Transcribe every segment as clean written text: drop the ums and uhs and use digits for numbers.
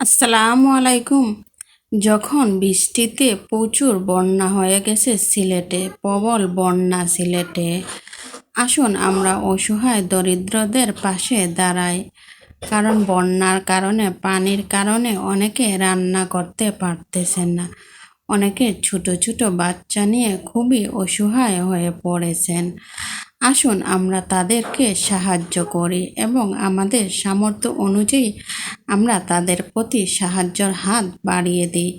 আসসালামু আলাইকুম। যখন বৃষ্টিতে প্রচুর বন্যা হয়ে গেছে সিলেটে, প্রবল বন্যা সিলেটে, আসুন আমরা অসহায় দরিদ্রদের পাশে দাঁড়াই। কারণ বন্যার কারণে, পানির কারণে অনেকে রান্না করতে পারতেছেন না। অনেকে ছোট ছোট বাচ্চা নিয়ে খুবই অসহায় হয়ে পড়েছেন। আসুন আমরা তাদেরকে সাহায্য করি এবং আমাদের সামর্থ্য অনুযায়ী আমরা তাদের প্রতি সাহায্যের হাত বাড়িয়ে দিই।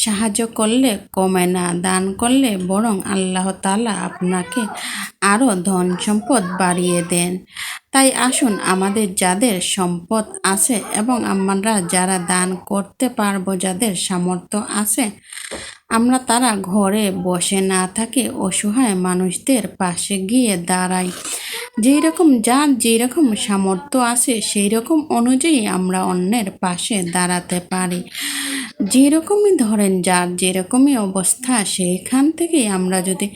সাহায্য করলে কমে না, দান করলে বরং আল্লাহ তাআলা আপনাকে আরও ধন সম্পদ বাড়িয়ে দেন। তাই আসুন আমাদের যাদের সম্পদ আছে এবং আমরা যারা দান করতে পারবো, যাদের সামর্থ্য আছে, আমরা তারা ঘরে বসে না থাকে অসহায় মানুষদের পাশে গিয়ে দাঁড়াই। যেই রকম যার যেই রকম সামর্থ্য আছে সেই রকম অনুযায়ী আমরা অন্যের পাশে দাঁড়াতে পারি। যেরকমই ধরেন যার যেরকমই অবস্থা সেইখান থেকেই আমরা যদি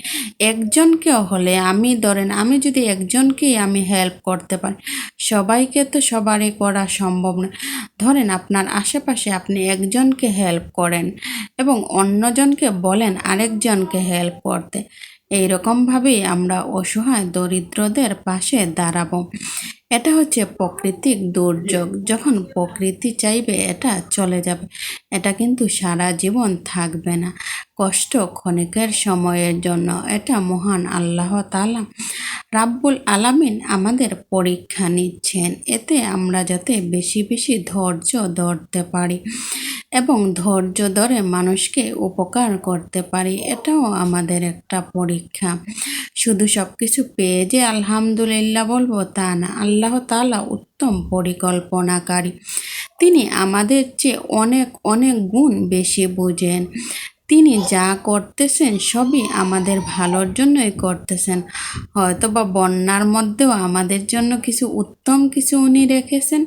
একজনকেও হলে আমি যদি একজনকেই আমি হেল্প করতে পারি, সবাইকে তো সবারই করা সম্ভব না। ধরেন আপনার আশেপাশে আপনি একজনকে হেল্প করেন এবং অন্যজনকে বলেন আরেকজনকে হেল্প করতে। এইরকমভাবেই আমরা অসহায় দরিদ্রদের পাশে দাঁড়াবো। এটা হচ্ছে প্রাকৃতিক দুর্যোগ। যখন প্রকৃতি চাইবে এটা চলে যাবে, এটা কিন্তু সারা জীবন থাকবে না। কষ্ট ক্ষণিকের সময়ের জন্য। এটা মহান আল্লাহ তাআলা রাব্বুল আলামিন আমাদের পরীক্ষা নিচ্ছেন, এতে আমরা যাতে বেশি বেশি ধৈর্য ধরতে পারি এবং ধৈর্য ধরে মানুষকে উপকার করতে পারি, এটাও আমাদের একটা পরীক্ষা। শুধু সব কিছু পেয়ে যে আলহামদুলিল্লাহ বলবো তা না। আল্লাহ তাআলা উত্তম পরিকল্পনাকারী। তিনি আমাদের চেয়ে অনেক অনেক গুণ বেশি বুঝেন। তিনি যা করতেছেন সবই আমাদের ভালোর জন্যই করতেছেন। হয়তো বা বন্যার মধ্যেও আমাদের জন্য কিছু উত্তম কিছু উনি রেখেছেন,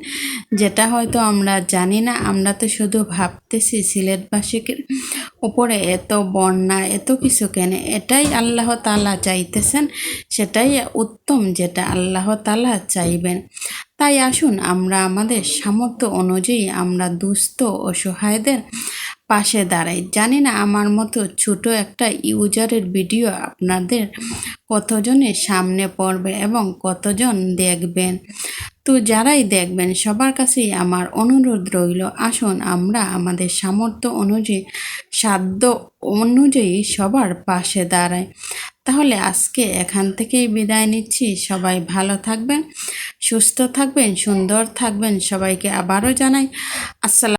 যেটা হয়তো আমরা জানি না। আমরা তো শুধু ভাবতেছি সিলেটবাসীকে উপরে এত বন্যা, এত কিছু কেন। এটাই আল্লাহ তাআলা চাইতেছেন, সেটাই উত্তম, যেটা আল্লাহ তাআলা চাইবেন। তাই আসুন আমরা আমাদের সামর্থ্য অনুযায়ী আমরা দুস্থ অসহায়দের পাশে দাঁড়াই। জানি না আমার মতো ছোট একটা ইউজারের ভিডিও আপনাদের কতজনের সামনে পড়বে এবং কতজন দেখবেন। তো যারাই দেখবেন সবার কাছেই আমার অনুরোধ রইল, আসুন আমরা আমাদের সামর্থ্য অনুযায়ী, সাধ্য অনুযায়ী সবার পাশে দাঁড়াই। তাহলে আজকে এখান থেকেই বিদায় নিচ্ছি। সবাই ভালো থাকবেন, সুস্থ থাকবেন, সুন্দর থাকবেন। সবাইকে আবারও জানাই আসসালাম।